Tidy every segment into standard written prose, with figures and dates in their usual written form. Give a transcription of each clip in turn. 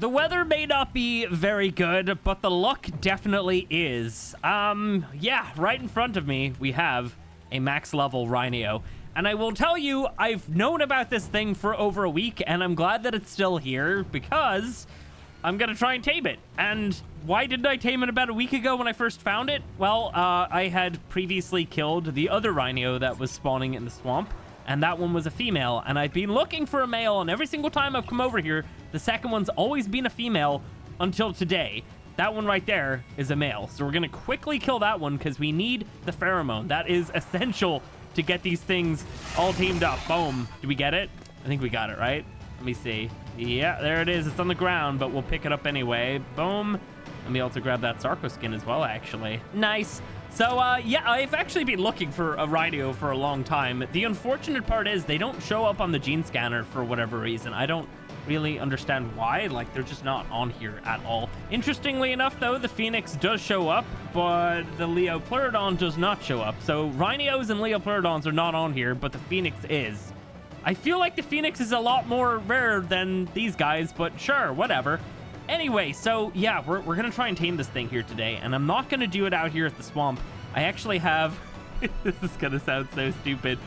The weather may not be very good, but the luck definitely is. Yeah, right in front of me, we have a max level Rhynio. And I will tell you, I've known about this thing for over a week, and I'm glad that it's still here because I'm gonna try and tame it. And why didn't I tame it about a week ago when I first found it? Well, I had previously killed the other Rhynio that was spawning in the swamp, and that one was a female, and I've been looking for a male, and every single time I've come over here, the second one's always been a female until today. That one right there is a male. So we're gonna quickly kill that one because we need the pheromone. That is essential to get these things all teamed up. Boom. Do we get it? I think we got it, right? Let me see. Yeah, there it is. It's on the ground, but we'll pick it up anyway. Boom. Let me also grab that Sarco skin as well, actually. Nice. So, yeah, I've actually been looking for a Rhynio for a long time. The unfortunate part is they don't show up on the gene scanner for whatever reason. I don't really understand why. Like, they're just not on here at all. Interestingly enough, though, the Phoenix does show up, but the Leopleurodon does not show up. So Rhynios and Leopleurodons are not on here, but the Phoenix is. I feel like the Phoenix is a lot more rare than these guys, but sure, whatever. Anyway, so yeah, we're gonna try and tame this thing here today, and I'm not gonna do it out here at the swamp. I actually have this is gonna sound so stupid.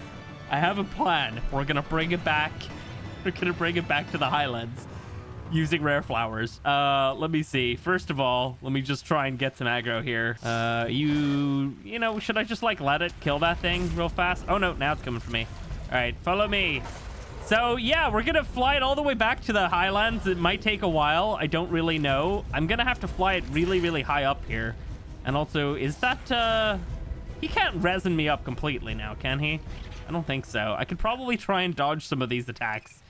I have a plan. We're gonna bring it back. We're gonna bring it back to the highlands using rare flowers. Let me see. First of all, let me just try and get some aggro here. You know, should I just like let it kill that thing real fast? Oh no, now it's coming for me. All right, follow me. So yeah, we're gonna fly it all the way back to the highlands. It might take a while. I don't really know. I'm gonna have to fly it really, really high up here. And also, is that, he can't resin me up completely now, can he? I don't think so. I could probably try and dodge some of these attacks.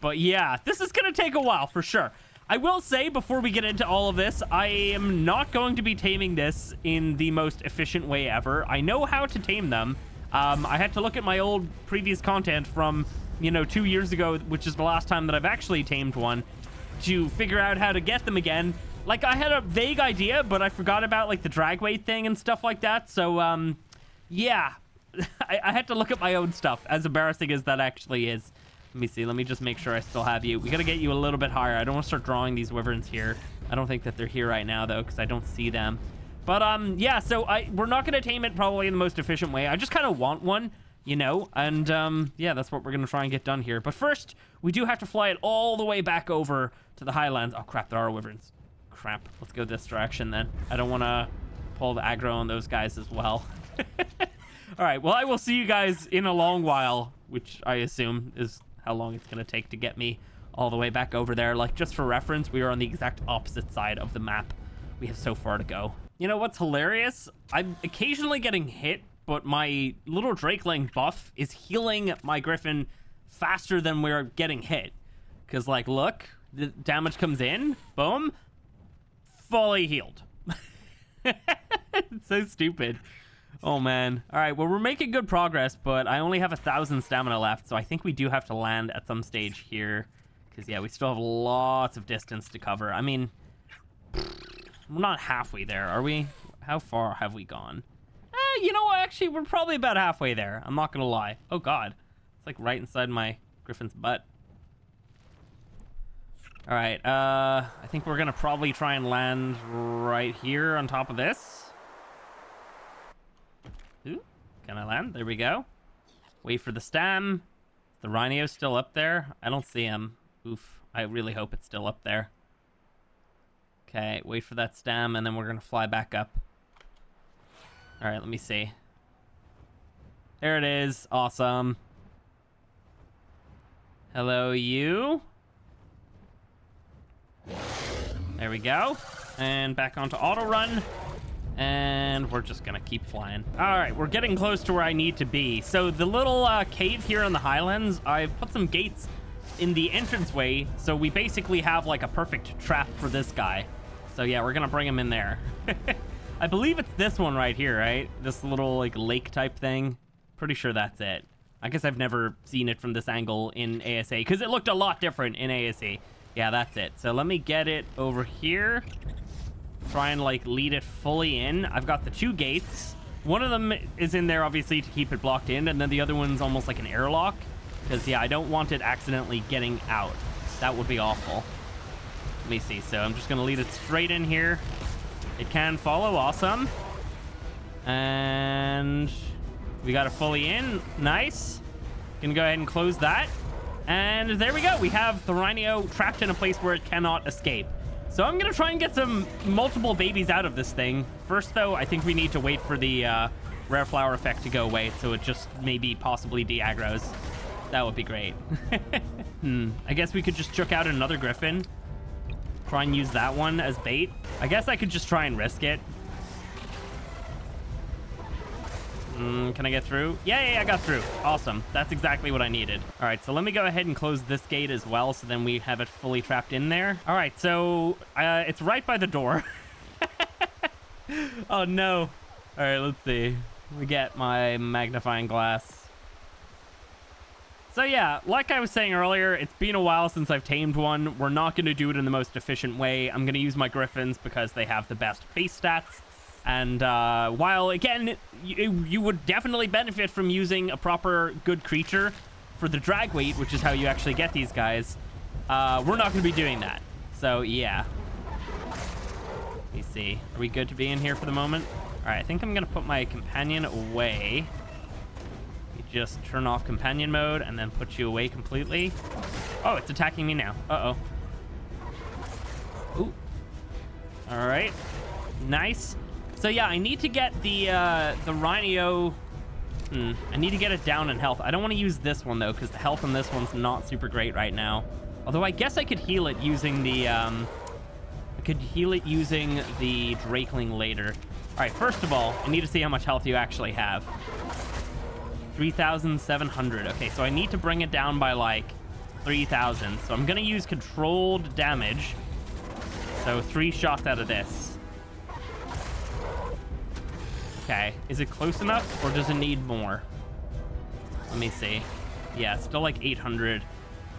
But yeah, this is gonna take a while for sure. I will say before we get into all of this, I am not going to be taming this in the most efficient way ever. I know how to tame them. I had to look at my old previous content from, you know, 2 years ago, which is the last time that I've actually tamed one, to figure out how to get them again. Like, I had a vague idea, but I forgot about, like, the drag weight thing and stuff like that. So, yeah, I had to look at my own stuff, as embarrassing as that actually is. Let me see. Let me just make sure I still have you. We got to get you a little bit higher. I don't want to start drawing these wyverns here. I don't think that they're here right now, though, because I don't see them. But, yeah, so we're not going to tame it probably in the most efficient way. I just kind of want one, you know, and, yeah, that's what we're going to try and get done here. But first, we do have to fly it all the way back over to the highlands. Oh, crap, there are wyverns. Crap. Let's go this direction, then. I don't want to pull the aggro on those guys as well. All right, well, I will see you guys in a long while, which I assume is how long it's going to take to get me all the way back over there. Like, just for reference, we are on the exact opposite side of the map. We have so far to go. You know what's hilarious? I'm occasionally getting hit, but my little Drakeling buff is healing my Griffin faster than we're getting hit. Because, like, look, the damage comes in, boom, fully healed. It's so stupid. Oh, man. All right, well, we're making good progress, but I only have 1,000 stamina left, so I think we do have to land at some stage here. Because, yeah, we still have lots of distance to cover. I mean, we're not halfway there, are we? How far have we gone? You know what? Actually, we're probably about halfway there. I'm not going to lie. Oh, God. It's like right inside my Griffin's butt. All right. I think we're going to probably try and land right here on top of this. Ooh, can I land? There we go. Wait for the stem. The Rhynio's still up there. I don't see him. Oof. I really hope it's still up there. Okay, wait for that stem, and then we're going to fly back up. All right, let me see. There it is. Awesome. Hello, you. There we go. And back onto auto run. And we're just gonna keep flying. All right, we're getting close to where I need to be. So the little cave here in the highlands, I've put some gates in the entranceway, so we basically have like a perfect trap for this guy. So yeah, we're gonna bring him in there. I believe it's this one right here, right? This little like lake type thing. Pretty sure that's it. I guess I've never seen it from this angle in ASA because it looked a lot different in ASA. Yeah, that's it. So let me get it over here. Try and like lead it fully in. I've got the 2 gates. One of them is in there obviously to keep it blocked in, and then the other one's almost like an airlock because yeah, I don't want it accidentally getting out. That would be awful. Let me see. So I'm just going to lead it straight in here. It can follow. Awesome. And we got it fully in. Nice. Gonna go ahead and close that. And there we go. We have the Rhino trapped in a place where it cannot escape. So I'm gonna try and get some multiple babies out of this thing. First, though, I think we need to wait for the rare flower effect to go away, so it just maybe possibly de-aggros. That would be great. I guess we could just chuck out another griffin. Try and use that one as bait. I guess I could just try and risk it. Can I get through? Yeah, I got through. Awesome. That's exactly what I needed. All right, so let me go ahead and close this gate as well, so then we have it fully trapped in there. All right, so it's right by the door. Oh, no. All right, let's see. Let me get my magnifying glass. So yeah, like I was saying earlier, it's been a while since I've tamed one. We're not going to do it in the most efficient way. I'm going to use my griffins because they have the best face stats. And while, again, you would definitely benefit from using a proper good creature for the drag weight, which is how you actually get these guys, we're not going to be doing that. So, yeah. Let me see. Are we good to be in here for the moment? All right, I think I'm going to put my companion away. You just turn off companion mode and then put you away completely. Oh, it's attacking me now. Uh-oh. Ooh. All right. Nice. So yeah, I need to get the Rhino. I need to get it down in health. I don't want to use this one though, because the health on this one's not super great right now. Although I guess I could heal it using the Drakeling later. All right, first of all, I need to see how much health you actually have. 3,700. Okay, so I need to bring it down by like 3,000. So I'm gonna use controlled damage. So 3 shots out of this. Okay, is it close enough or does it need more? Let me see. Yeah, it's still like 800.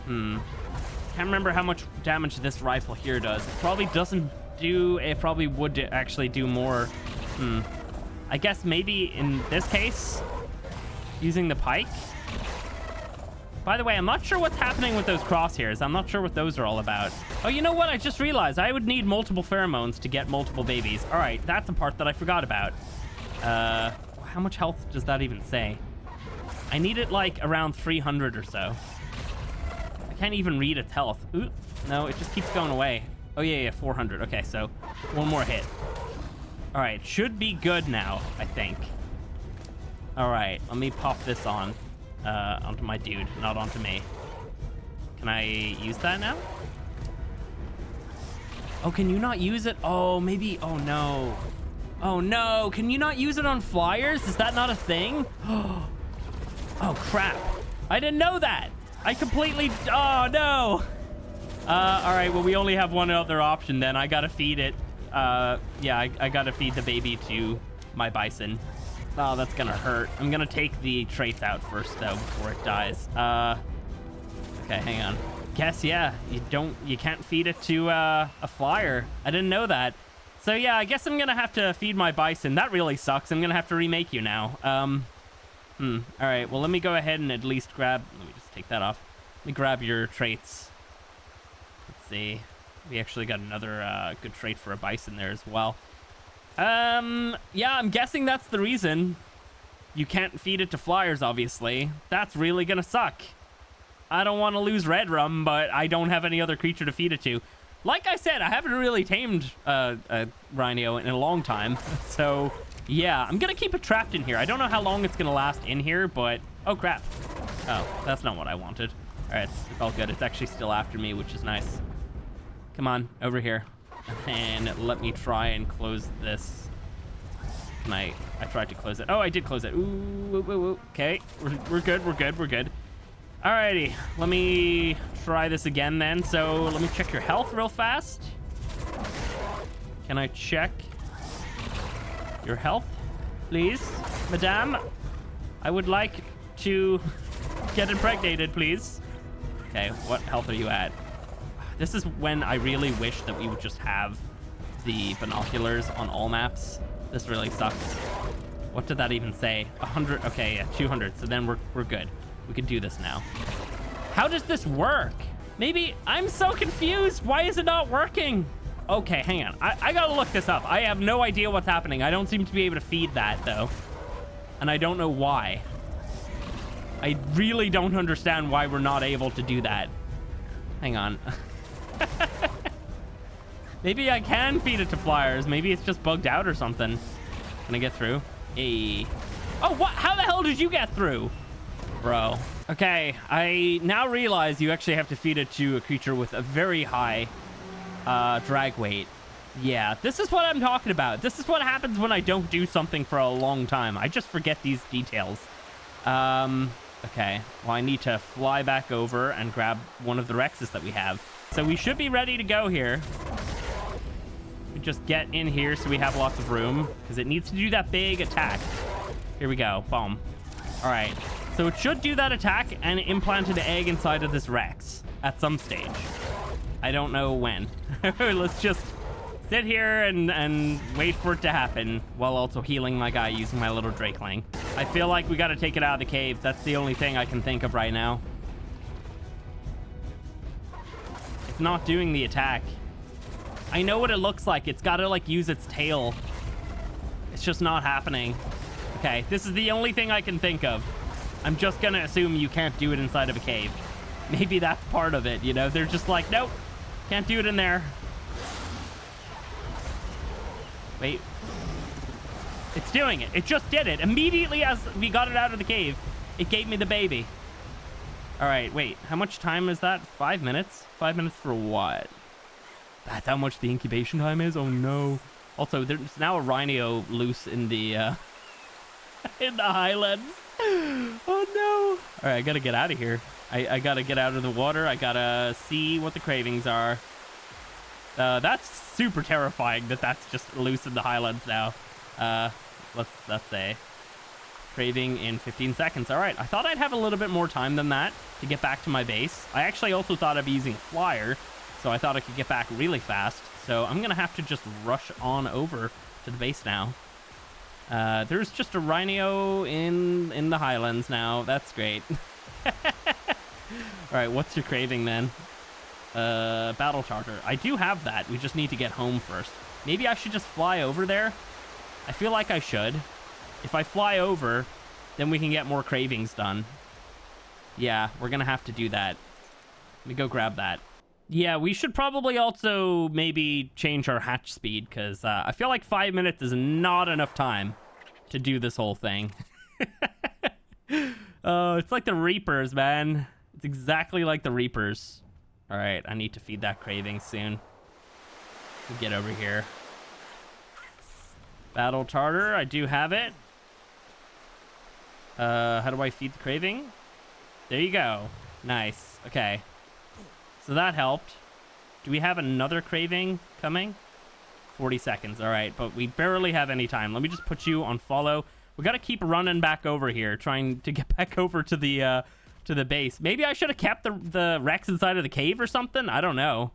Can't remember how much damage this rifle here does. It probably doesn't do, it probably would actually do more. I guess maybe in this case, using the pike. By the way, I'm not sure what's happening with those crosshairs. I'm not sure what those are all about. Oh, you know what? I just realized I would need multiple pheromones to get multiple babies. All right, that's a part that I forgot about. How much health does that even say? I need it like around 300 or so. I can't even read its health. Ooh, no, it just keeps going away. Oh yeah, 400. Okay, so one more hit. All right, should be good now, I think. All right, let me pop this on, onto my dude, not onto me. Can I use that now? Oh, can you not use it? Oh, maybe, oh no. Oh no, can you not use it on flyers? Is that not a thing? Oh crap, I didn't know that. I completely, oh no. All right, well we only have one other option then. I gotta feed it. Yeah, I gotta feed the baby to my bison. Oh, that's gonna hurt. I'm gonna take the traits out first though before it dies. Okay, hang on. Guess, yeah, you can't feed it to a flyer. I didn't know that. So yeah, I guess I'm gonna have to feed my bison. That really sucks. I'm gonna have to remake you now. All right, well, let me go ahead and at least grab, let me just take that off. Let me grab your traits. Let's see. We actually got another good trait for a bison there as well. Yeah, I'm guessing that's the reason. You can't feed it to flyers, obviously. That's really gonna suck. I don't want to lose Red Rum, but I don't have any other creature to feed it to. Like I said, I haven't really tamed a Rhino in a long time. So, yeah, I'm going to keep it trapped in here. I don't know how long it's going to last in here, but... Oh, crap. Oh, that's not what I wanted. All right, it's all good. It's actually still after me, which is nice. Come on, over here. And let me try and close this. Can I tried to close it. Oh, I did close it. Ooh. Okay, we're good, we're good, we're good. Alrighty, let me try this again then. So let me check your health real fast. Can I check your health, please, madame? I would like to get impregnated, please. Okay, what health are you at? This is when I really wish that we would just have the binoculars on all maps. This really sucks. What did that even say? 100, okay, yeah, 200. So then we're good. We can do this now. How does this work? Maybe I'm so confused. Why is it not working? Okay, hang on. I gotta look this up. I have no idea what's happening. I don't seem to be able to feed that, though. And I don't know why. I really don't understand why we're not able to do that. Hang on. Maybe I can feed it to flyers. Maybe it's just bugged out or something. Can I get through? Hey. Oh, what? How the hell did you get through? Bro. Okay, I now realize you actually have to feed it to a creature with a very high drag weight. Yeah, this is what I'm talking about. This is what happens when I don't do something for a long time. I just forget these details. Okay. Well, I need to fly back over and grab one of the Rexes that we have. So we should be ready to go here. We just get in here so we have lots of room because it needs to do that big attack. Here we go. Boom. All right. So it should do that attack and implant an egg inside of this Rex at some stage. I don't know when. Let's just sit here and wait for it to happen while also healing my guy using my little Drakeling. I feel like we got to take it out of the cave. That's the only thing I can think of right now. It's not doing the attack. I know what it looks like. It's got to like use its tail. It's just not happening. Okay, this is the only thing I can think of. I'm just gonna assume you can't do it inside of a cave. Maybe that's part of it, you know? They're just like, nope, can't do it in there. Wait. It's doing it. It just did it. Immediately as we got it out of the cave, it gave me the baby. All right, wait. How much time is that? 5 minutes? 5 minutes for what? That's how much the incubation time is? Oh, no. Also, there's now a Rhynio loose in the, in the highlands. Oh, no. All right, I got to get out of here. I got to get out of the water. I got to see what the cravings are. That's super terrifying that that's just loose in the highlands now. Let's say craving in 15 seconds. All right, I thought I'd have a little bit more time than that to get back to my base. I actually also thought I'd be using flyer, so I thought I could get back really fast. So I'm gonna have to just rush on over to the base now. There's just a Rhynio in the highlands now. That's great. All right, what's your craving then? Battle charter. I do have that. We just need to get home first. Maybe I should just fly over there. I feel like I should. If I fly over, then we can get more cravings done. Yeah, we're gonna have to do that. Let me go grab that. Yeah, we should probably also maybe change our hatch speed because I feel like 5 minutes is not enough time to do this whole thing. Oh, it's like the Reapers, man. It's exactly like the Reapers. All right, I need to feed that craving soon. Get over here. Battle Tartar, I do have it. How do I feed the craving? There you go. Nice. Okay. So that helped. Do we have another craving coming? 40 seconds. All right, but we barely have any time. Let me just put you on follow. We got to keep running back over here, trying to get back over to the base. Maybe I should have kept the Rex inside of the cave or something. I don't know.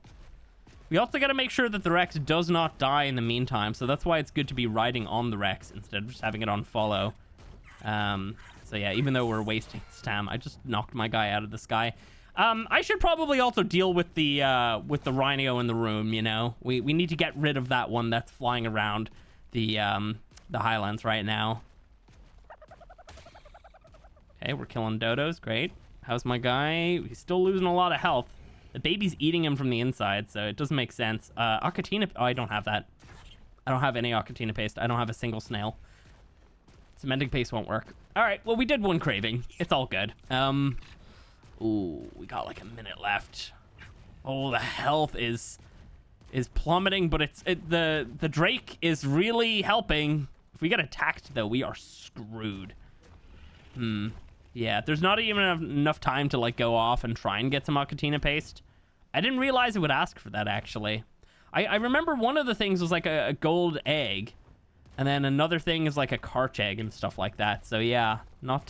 We also got to make sure that the Rex does not die in the meantime. So that's why it's good to be riding on the Rex instead of just having it on follow. So yeah, even though we're wasting stam, I just knocked my guy out of the sky. I should probably also deal with the Rhynio in the room, you know? We need to get rid of that one that's flying around the highlands right now. Okay, we're killing dodos. Great. How's my guy? He's still losing a lot of health. The baby's eating him from the inside, so it doesn't make sense. Arcatina... Oh, I don't have that. I don't have any Arcatina paste. I don't have a single snail. Cementing paste won't work. All right, well, we did one craving. It's all good. Ooh, we got like a minute left. Oh, the health is plummeting, but the Drake is really helping. If we get attacked, though, we are screwed. Yeah, there's not even enough time to like go off and try and get some Arcatina paste. I didn't realize it would ask for that, actually. I remember one of the things was like a gold egg, and then another thing is like a Karch egg and stuff like that. So yeah, not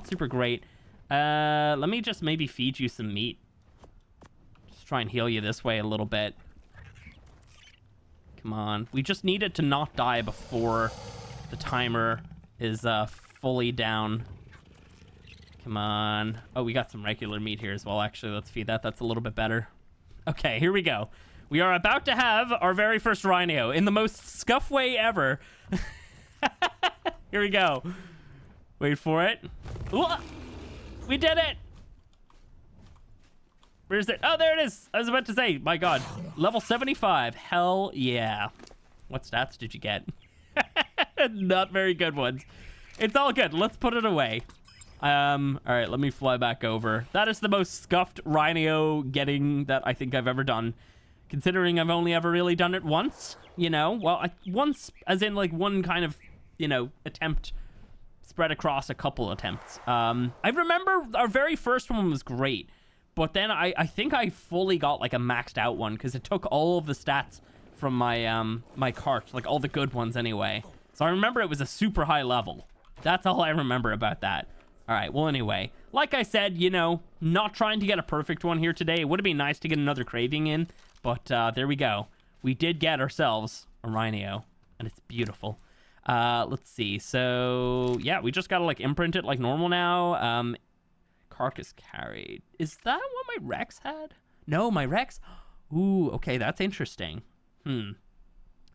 super great. Let me just maybe feed you some meat. Just try and heal you this way a little bit. Come on. We just need it to not die before the timer is fully down. Come on. Oh, we got some regular meat here as well, actually. Let's feed that. That's a little bit better. Okay, here we go. We are about to have our very first Rhino in the most scuff way ever. Here we go. Wait for it. Ooh, we did it. Where's it? Oh, there it is. I was about to say, my God, level 75. Hell yeah. What stats did you get? Not very good ones. It's all good. Let's put it away. All right, let me fly back over. That is the most scuffed Rhino getting that I think I've ever done. Considering I've only ever really done it once, you know? Well, once as in like one kind of, you know, attempt spread across a couple attempts. I remember our very first one was great. But then I think I fully got like a maxed out one because it took all of the stats from my my cart, like all the good ones anyway. So I remember it was a super high level. That's all I remember about that. All right, well, anyway, like I said, you know, not trying to get a perfect one here today. It would have been nice to get another craving in, but there we go. We did get ourselves a Rhino, and it's beautiful. Let's see. So, yeah, we just got to, like, imprint it like normal now. Carcass carried. Is that what my Rex had? No, my Rex... Ooh, okay, that's interesting.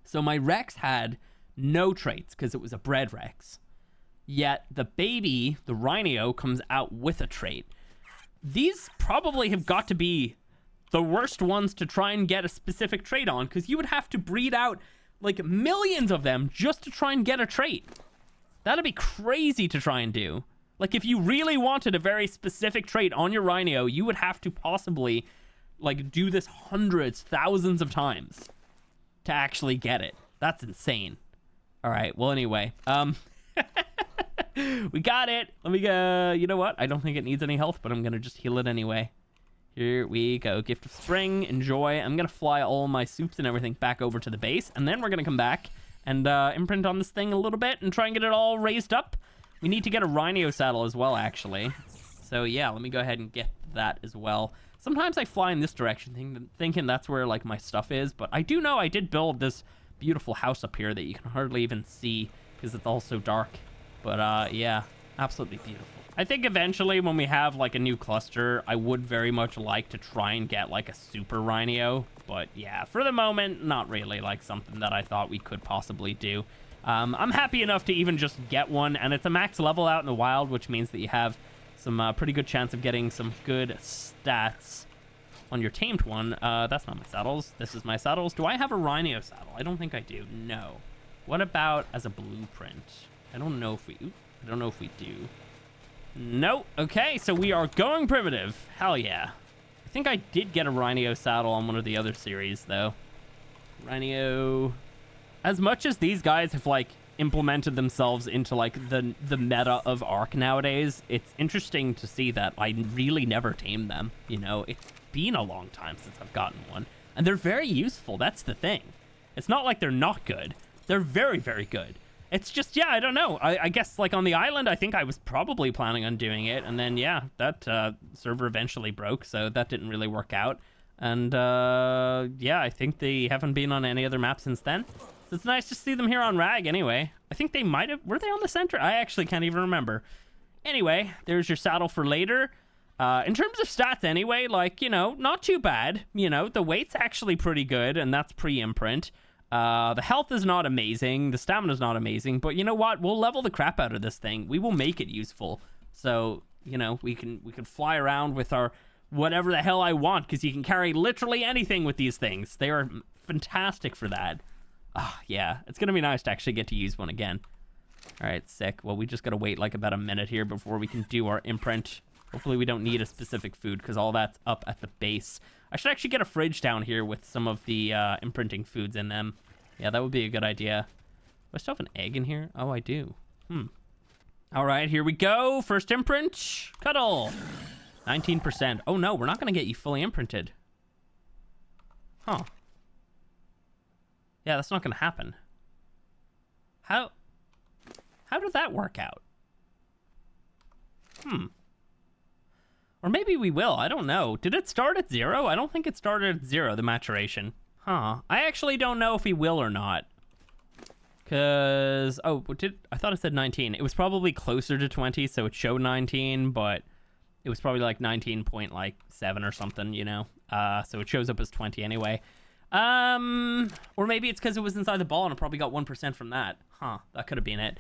So my Rex had no traits because it was a bred Rex. Yet the baby, the Rhino, comes out with a trait. These probably have got to be the worst ones to try and get a specific trait on because you would have to breed out like millions of them just to try and get a trait. That'd be crazy to try and do. Like if you really wanted a very specific trait on your Rhino, you would have to possibly like do this hundreds, thousands of times to actually get it. That's insane. All right, well anyway, we got it. Let me go. You know what? I don't think it needs any health, but I'm going to just heal it anyway. Here we go. Gift of Spring. Enjoy. I'm going to fly all my soups and everything back over to the base, and then we're going to come back and imprint on this thing a little bit and try and get it all raised up. We need to get a Rhino saddle as well, actually. So, yeah, let me go ahead and get that as well. Sometimes I fly in this direction thinking that's where, like, my stuff is, but I do know I did build this beautiful house up here that you can hardly even see because it's all so dark. But, yeah, absolutely beautiful. I think eventually when we have, like, a new cluster, I would very much like to try and get, like, a super Rhino. But, yeah, for the moment, not really, like, something that I thought we could possibly do. I'm happy enough to even just get one, and it's a max level out in the wild, which means that you have some pretty good chance of getting some good stats on your tamed one. That's not my saddles. This is my saddles. Do I have a Rhino saddle? I don't think I do. No. What about as a blueprint? I don't know if we do. Nope. Okay, so we are going primitive. Hell yeah. I think I did get a Rhino saddle on one of the other series, though. Rhino. As much as these guys have, like, implemented themselves into, like, the meta of ARK nowadays, it's interesting to see that I really never tamed them, you know? It's been a long time since I've gotten one. And they're very useful. That's the thing. It's not like they're not good. They're very, very good. It's just, yeah, I don't know. I guess, like, on the island, I think I was probably planning on doing it. And then, yeah, that server eventually broke, so that didn't really work out. And, yeah, I think they haven't been on any other map since then. So it's nice to see them here on Rag, anyway. I think they might have... Were they on the center? I actually can't even remember. Anyway, there's your saddle for later. In terms of stats, anyway, like, you know, not too bad. You know, the weight's actually pretty good, and that's pre-imprint. The health is not amazing. The stamina's not amazing. But you know what? We'll level the crap out of this thing. We will make it useful. So, you know, we can fly around with our whatever the hell I want, because you can carry literally anything with these things. They are fantastic for that. Ah, yeah. It's going to be nice to actually get to use one again. All right, sick. Well, we just got to wait like about a minute here before we can do our imprint. Hopefully we don't need a specific food because all that's up at the base. I should actually get a fridge down here with some of the imprinting foods in them. Yeah, that would be a good idea. Do I still have an egg in here? Oh, I do. All right, here we go. First imprint. Cuddle. 19%. Oh, no, we're not going to get you fully imprinted. Huh. Yeah, that's not going to happen. How did that work out? Or maybe we will. I don't know. Did it start at 0? I don't think it started at 0, the maturation. Huh. I actually don't know if we will or not. Because, oh, I thought it said 19. It was probably closer to 20, so it showed 19, but it was probably like 19.7 or something, you know? So it shows up as 20 anyway. Or maybe it's because it was inside the ball and it probably got 1% from that. Huh, that could have been it.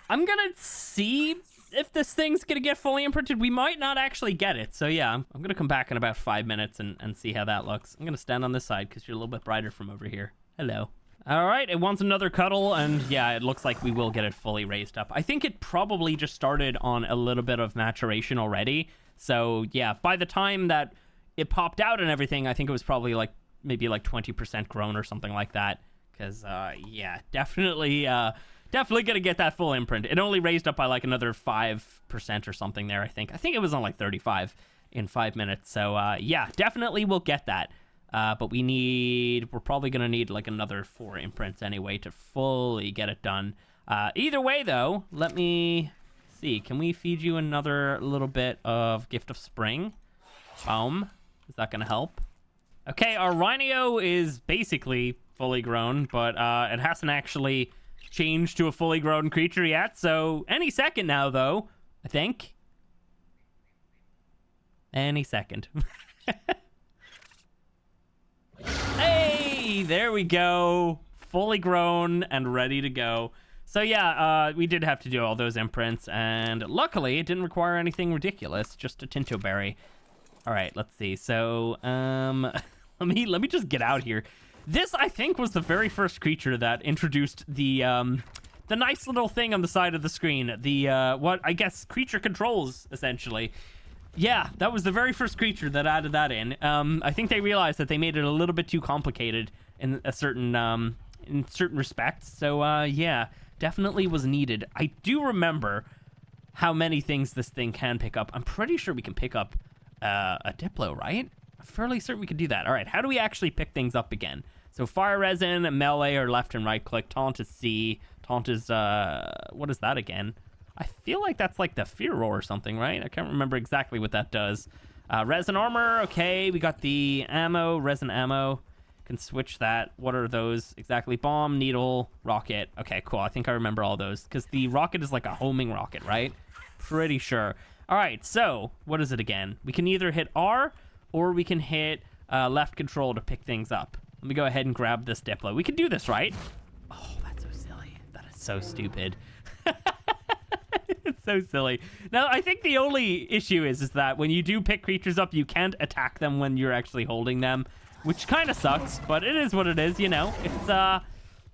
I'm gonna see if this thing's gonna get fully imprinted. We might not actually get it. So yeah, I'm gonna come back in about 5 minutes and see how that looks. I'm gonna stand on this side because you're a little bit brighter from over here. Hello. All right, it wants another cuddle, and yeah, it looks like we will get it fully raised up. I think it probably just started on a little bit of maturation already. So yeah, by the time that it popped out and everything, I think it was probably like maybe like 20% grown or something like that. Because yeah, definitely gonna get that full imprint. It only raised up by like another 5% or something there, I think. I think it was on like 35 in 5 minutes. So yeah, definitely we'll get that. But we're probably going to need like another 4 imprints anyway to fully get it done. Either way, though, let me see. Can we feed you another little bit of Gift of Spring? Boom. Is that going to help? Okay, our Rhynio is basically fully grown, but it hasn't actually changed to a fully grown creature yet. So any second now, though, I think. Any second. Hey, there we go. Fully grown and ready to go. So yeah, we did have to do all those imprints, and luckily it didn't require anything ridiculous, just a Tinto Berry. All right, let's see. So let me just get out here. This, I think, was the very first creature that introduced the nice little thing on the side of the screen. The what I guess creature controls, essentially. Yeah, that was the very first creature that added that in. I think they realized that they made it a little bit too complicated in certain respects. So yeah, definitely was needed. I do remember how many things this thing can pick up. I'm pretty sure we can pick up a Diplo, right? I'm fairly certain we could do that. All right, how do we actually pick things up again? So fire resin, melee, or left and right click. Taunt is C. Taunt is what is that again? I feel like that's like the Fear Roar or something, right? I can't remember exactly what that does. Resin armor, okay. We got the ammo, resin ammo. Can switch that. What are those exactly? Bomb, needle, rocket. Okay, cool. I think I remember all those because the rocket is like a homing rocket, right? Pretty sure. All right, so what is it again? We can either hit R or we can hit left control to pick things up. Let me go ahead and grab this Diplo. We can do this, right? Oh, that's so silly. That is so stupid. It's so silly. Now, I think the only issue is that when you do pick creatures up, you can't attack them when you're actually holding them, which kind of sucks, but it is what it is, you know.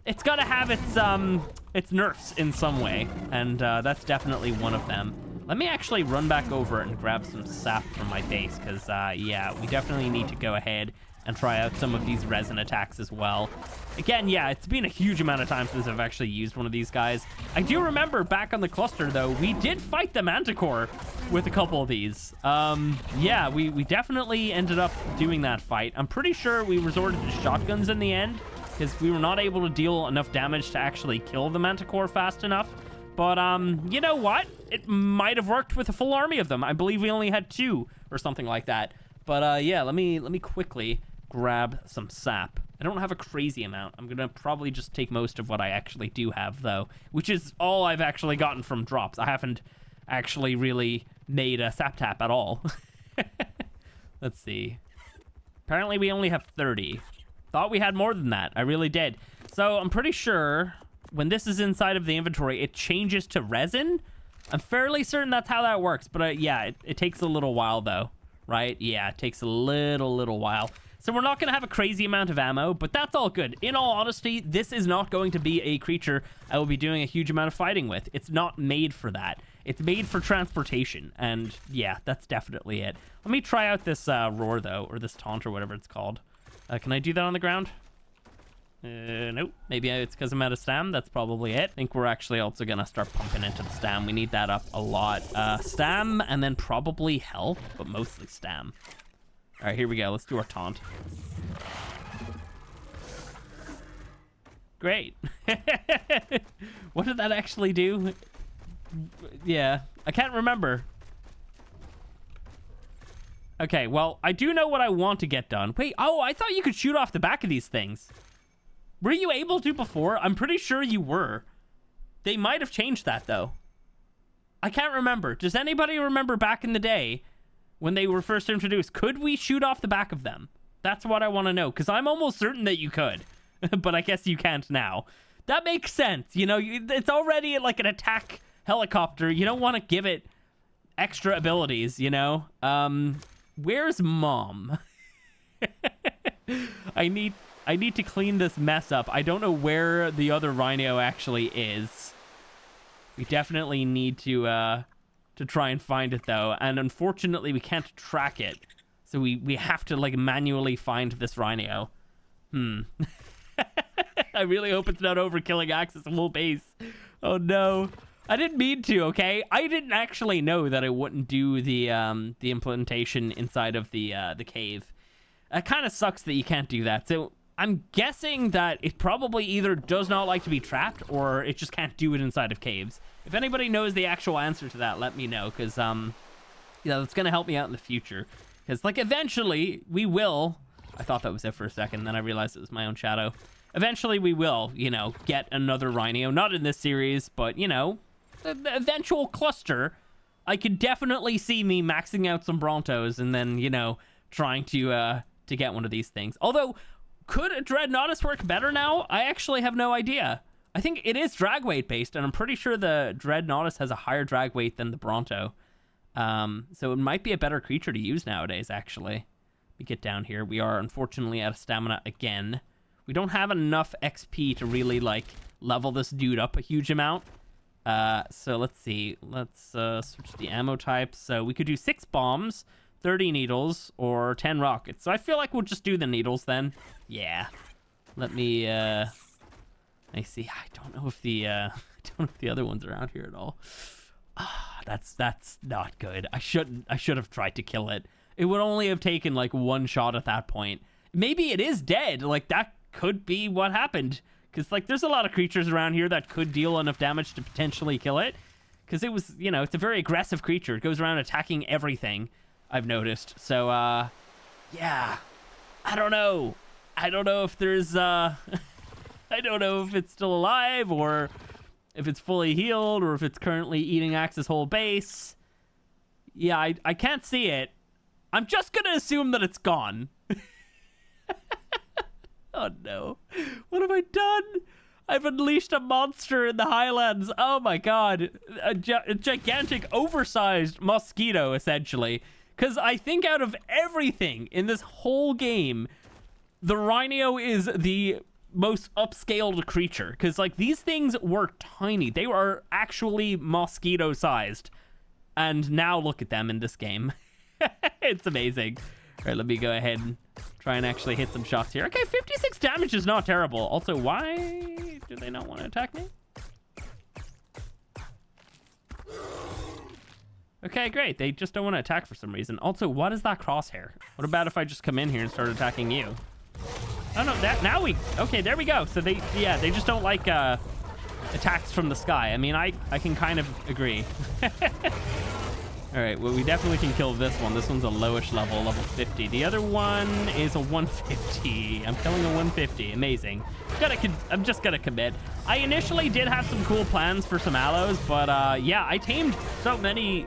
It's got to have its nerfs in some way, and that's definitely one of them. Let me actually run back over and grab some sap from my base, because, yeah, we definitely need to go ahead and try out some of these resin attacks as well. Again, yeah, it's been a huge amount of time since I've actually used one of these guys. I do remember back on the cluster, though, we did fight the Manticore with a couple of these. Yeah, we definitely ended up doing that fight. I'm pretty sure we resorted to shotguns in the end, because we were not able to deal enough damage to actually kill the Manticore fast enough. But, you know what? It might have worked with a full army of them. I believe we only had 2 or something like that. But, yeah, let me quickly grab some sap. I don't have a crazy amount. I'm gonna probably just take most of what I actually do have, though, which is all I've actually gotten from drops. I haven't actually really made a sap tap at all. Let's see. Apparently we only have 30. Thought we had more than that. I really did. So I'm pretty sure when this is inside of the inventory, it changes to resin. I'm fairly certain that's how that works, but yeah, it takes a little while, though, right? Yeah, it takes a little while. So we're not going to have a crazy amount of ammo, but that's all good. In all honesty, this is not going to be a creature I will be doing a huge amount of fighting with. It's not made for that. It's made for transportation, and yeah, that's definitely it. Let me try out this roar, though, or this taunt, or whatever it's called. Can I do that on the ground? Nope. Maybe it's because I'm out of stam. That's probably it. I think we're actually also going to start pumping into the stam. We need that up a lot. Stam, and then probably health, but mostly stam. All right, here we go. Let's do our taunt. Great. What did that actually do? Yeah, I can't remember. Okay, well, I do know what I want to get done. Wait, oh, I thought you could shoot off the back of these things. Were you able to before? I'm pretty sure you were. They might have changed that, though. I can't remember. Does anybody remember back in the day when they were first introduced? Could we shoot off the back of them? That's what I want to know, because I'm almost certain that you could. But I guess you can't now. That makes sense. You know, it's already like an attack helicopter. You don't want to give it extra abilities, you know? Where's Mom? I need to clean this mess up. I don't know where the other Rhino actually is. We definitely need to try and find it, though. And unfortunately, we can't track it. So we have to, like, manually find this Rhino. I really hope it's not overkilling access whole base. Oh, no. I didn't mean to, okay? I didn't actually know that I wouldn't do the implementation inside of the cave. It kind of sucks that you can't do that. So I'm guessing that it probably either does not like to be trapped or it just can't do it inside of caves. If anybody knows the actual answer to that, let me know, because that's going to help me out in the future. Because, like, eventually we will... I thought that was it for a second, then I realized it was my own shadow. Eventually we will, you know, get another Rhino. Not in this series, but, you know, the eventual cluster. I could definitely see me maxing out some Brontos and then, you know, trying to get one of these things. Although, could a Dreadnoughtus work better now? I actually have no idea. I think it is drag weight based, and I'm pretty sure the Dreadnoughtus has a higher drag weight than the Bronto. So it might be a better creature to use nowadays, actually. We get down here. We are unfortunately out of stamina again. We don't have enough XP to really, like, level this dude up a huge amount. So let's see. Let's switch the ammo types. So we could do 6 bombs, 30 needles, or 10 rockets. So I feel like we'll just do the needles then. Yeah. Let me, I see. I don't know if the other ones are out here at all. That's not good. I should have tried to kill it. It would only have taken like one shot at that point. Maybe it is dead. Like, that could be what happened. Because, like, there's a lot of creatures around here that could deal enough damage to potentially kill it. Because it was, you know, it's a very aggressive creature. It goes around attacking everything, I've noticed. So, yeah. I don't know. I don't know if there's, I don't know if it's still alive or if it's fully healed or if it's currently eating Axe's whole base. Yeah, I can't see it. I'm just going to assume that it's gone. Oh, no. What have I done? I've unleashed a monster in the Highlands. Oh, my God. A gigantic, oversized mosquito, essentially. Because I think out of everything in this whole game, the Rhino is the most upscaled creature. Because, like, these things were tiny. They were actually mosquito-sized. And now look at them in this game. It's amazing. All right, let me go ahead and try and actually hit some shots here. Okay, 56 damage is not terrible. Also, why do they not want to attack me? Okay, great. They just don't want to attack for some reason. Also, what is that crosshair? What about if I just come in here and start attacking you? Oh, no, now we... Okay, there we go. So they just don't like attacks from the sky. I mean, I can kind of agree. All right, well, we definitely can kill this one. This one's a lowish level 50. The other one is a 150. I'm killing a 150. Amazing. I'm just gonna commit. I initially did have some cool plans for some allos, but yeah, I tamed so many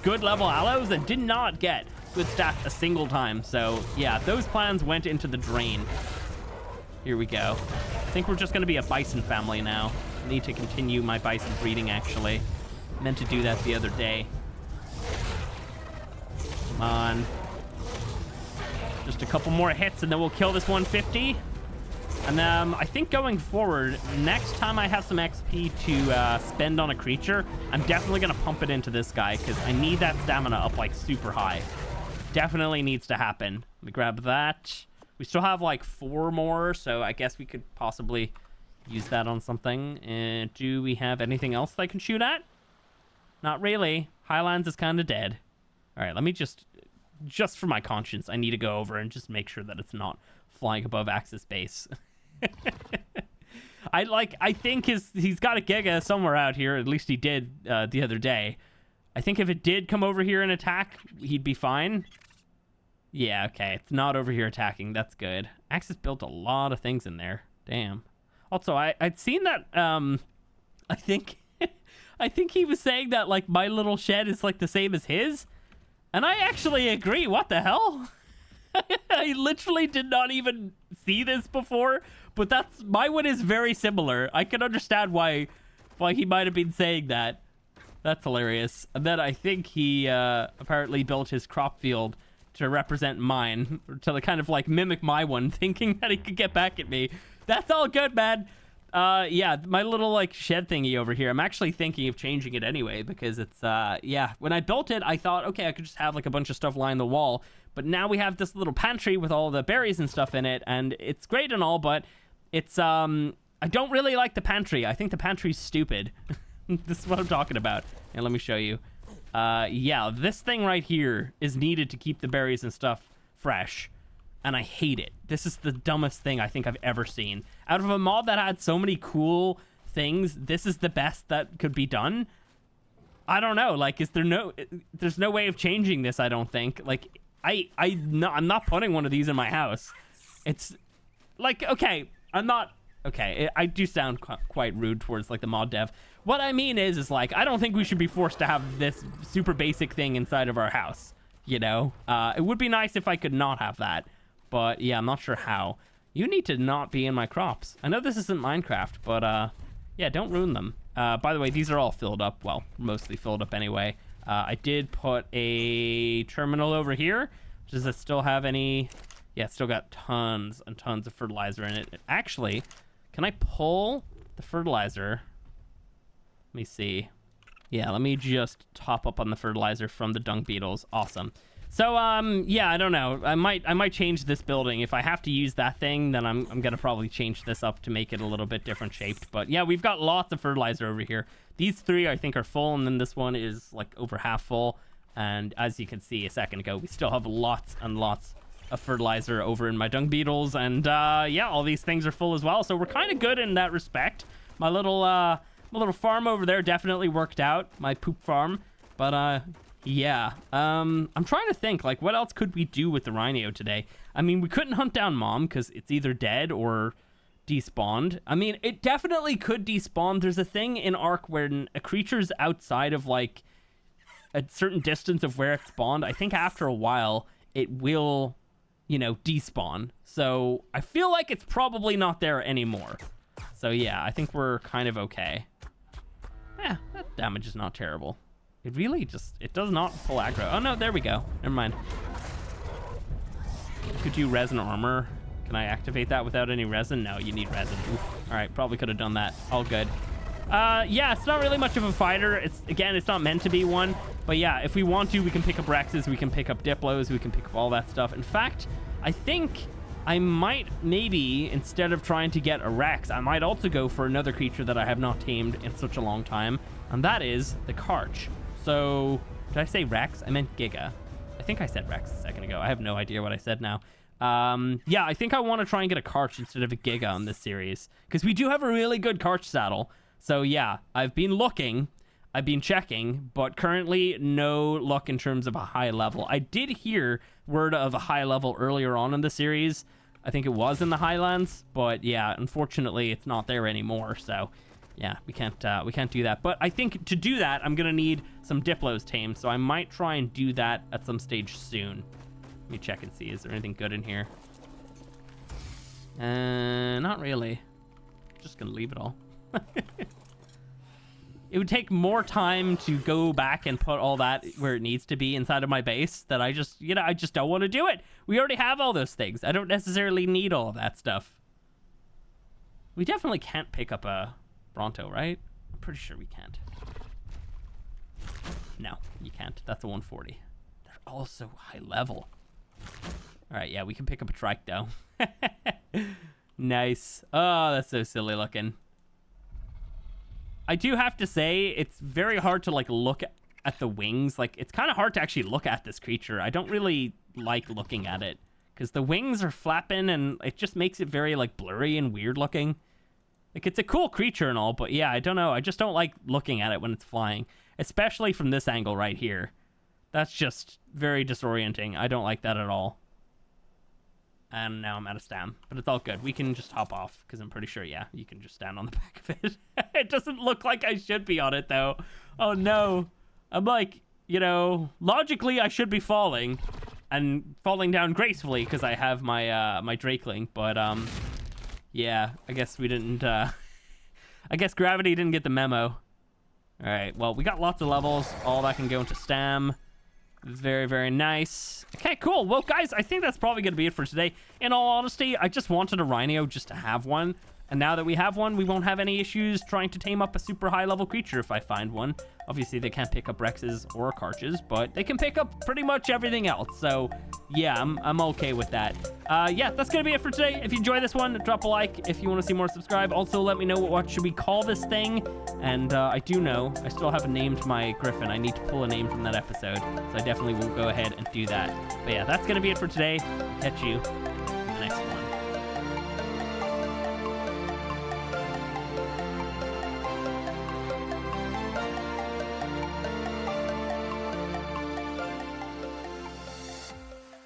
good level allos and did not get good stats a single time. So yeah, those plans went into the drain. Here we go. I think we're just gonna be a bison family now. I need to continue my bison breeding, actually. I meant to do that the other day. Come on. Just a couple more hits and then we'll kill this 150. And I think going forward, next time I have some XP to spend on a creature, I'm definitely going to pump it into this guy because I need that stamina up like super high. Definitely needs to happen. Let me grab that. We still have like 4 more, so I guess we could possibly use that on something. And do we have anything else that I can shoot at? Not really. Highlands is kind of dead. All right, let me just for my conscience, I need to go over and just make sure that it's not flying above Axis base. I think he's got a Giga somewhere out here. At least he did the other day. I think if it did come over here and attack, he'd be fine. Yeah, okay. It's not over here attacking. That's good. Axis built a lot of things in there. Damn. Also, I'd seen that, I think, I think he was saying that, like, my little shed is, like, the same as his. And I actually agree. What the hell? I literally did not even see this before, but my one is very similar. I can understand why he might have been saying that. That's hilarious. And then I think he apparently built his crop field to represent mine, to kind of like mimic my one, thinking that he could get back at me. That's all good, man. Yeah, my little like shed thingy over here, I'm actually thinking of changing it anyway, because it's yeah, when I built it I thought, okay, I could just have like a bunch of stuff line the wall, but now we have this little pantry with all the berries and stuff in it, and it's great and all, but it's I don't really like the pantry. I think the pantry's stupid. This is what I'm talking about. And let me show you. Yeah, this thing right here is needed to keep the berries and stuff fresh, and I hate it. This is the dumbest thing I think I've ever seen. Out of a mod that had so many cool things, this is the best that could be done. I don't know, like, there's no way of changing this, I don't think. Like, I'm not putting one of these in my house. It's like, okay, I do sound quite rude towards like the mod dev. What I mean is like, I don't think we should be forced to have this super basic thing inside of our house, you know? It would be nice if I could not have that, but yeah, I'm not sure how. You need to not be in my crops. I know this isn't Minecraft, but yeah, don't ruin them. By the way, these are all filled up. Well, mostly filled up anyway. I did put a terminal over here. Does it still have any? Yeah, it's still got tons and tons of fertilizer in it. Actually, can I pull the fertilizer? Let me see. Yeah, let me just top up on the fertilizer from the dung beetles. Awesome. So, yeah, I don't know. I might change this building. If I have to use that thing, then I'm gonna probably change this up to make it a little bit different shaped. But yeah, we've got lots of fertilizer over here. These three, I think, are full, and then this one is like over half full. And as you can see a second ago, we still have lots and lots of fertilizer over in my dung beetles. And yeah, all these things are full as well. So we're kind of good in that respect. My little farm over there definitely worked out, my poop farm. But yeah, I'm trying to think, like, what else could we do with the Rhino today? I mean, we couldn't hunt down Mom because it's either dead or despawned. I mean, it definitely could despawn. There's a thing in ARK where a creature's outside of, like, a certain distance of where it spawned. I think after a while, it will, you know, despawn. So I feel like it's probably not there anymore. So yeah, I think we're kind of okay. Yeah, that damage is not terrible. It really just, it does not pull aggro. Oh no, there we go. Never mind. Could you resin armor? Can I activate that without any resin? No, you need resin. Oof. All right, probably could have done that. All good. Yeah, it's not really much of a fighter. It's not meant to be one. But yeah, if we want to, we can pick up Rexes, we can pick up Diplos, we can pick up all that stuff. In fact, I think I might maybe, instead of trying to get a Rex, I might also go for another creature that I have not tamed in such a long time, and that is the Karch. So, did I say Rex? I meant Giga. I think I said Rex a second ago. I have no idea what I said now. Yeah, I think I want to try and get a Karch instead of a Giga on this series, because we do have a really good Karch saddle. So yeah, I've been looking, I've been checking, but currently no luck in terms of a high level. I did hear word of a high level earlier on in the series. I think it was in the Highlands, but yeah, unfortunately it's not there anymore. So yeah, we can't do that. But I think to do that, I'm gonna need some Diplos tamed, so I might try and do that at some stage soon. Let me check and see, is there anything good in here? Not really. Just gonna leave it all. It would take more time to go back and put all that where it needs to be inside of my base that I just don't want to do it. We already have all those things. I don't necessarily need all of that stuff. We definitely can't pick up a Bronto, right? I'm pretty sure we can't. No, you can't. That's a 140. They're all so high level. All right, yeah, we can pick up a trike though. Nice. Oh, that's so silly looking. I do have to say, it's very hard to like look at the wings. Like, it's kind of hard to actually look at this creature. I don't really like looking at it because the wings are flapping and it just makes it very like blurry and weird looking. Like, it's a cool creature and all, but yeah, I don't know. I just don't like looking at it when it's flying, especially from this angle right here. That's just very disorienting. I don't like that at all. And now I'm out of stam, but it's all good. We can just hop off because I'm pretty sure, yeah, you can just stand on the back of it. It doesn't look like I should be on it, though. Oh, no. I'm like, you know, logically I should be falling and falling down gracefully because I have my my Drakeling. But, yeah, I guess we didn't, I guess gravity didn't get the memo. All right, well, we got lots of levels. All that can go into stam. Very, very nice. Okay, cool. Well, guys, I think that's probably going to be it for today. In all honesty, I just wanted a Rhino just to have one. And now that we have one, we won't have any issues trying to tame up a super high-level creature if I find one. Obviously, they can't pick up Rexes or Karches, but they can pick up pretty much everything else. So, yeah, I'm okay with that. Yeah, that's going to be it for today. If you enjoyed this one, drop a like. If you want to see more, subscribe. Also, let me know what should we call this thing. And I do know I still haven't named my Griffin. I need to pull a name from that episode. So I definitely will go ahead and do that. But yeah, that's going to be it for today. Catch you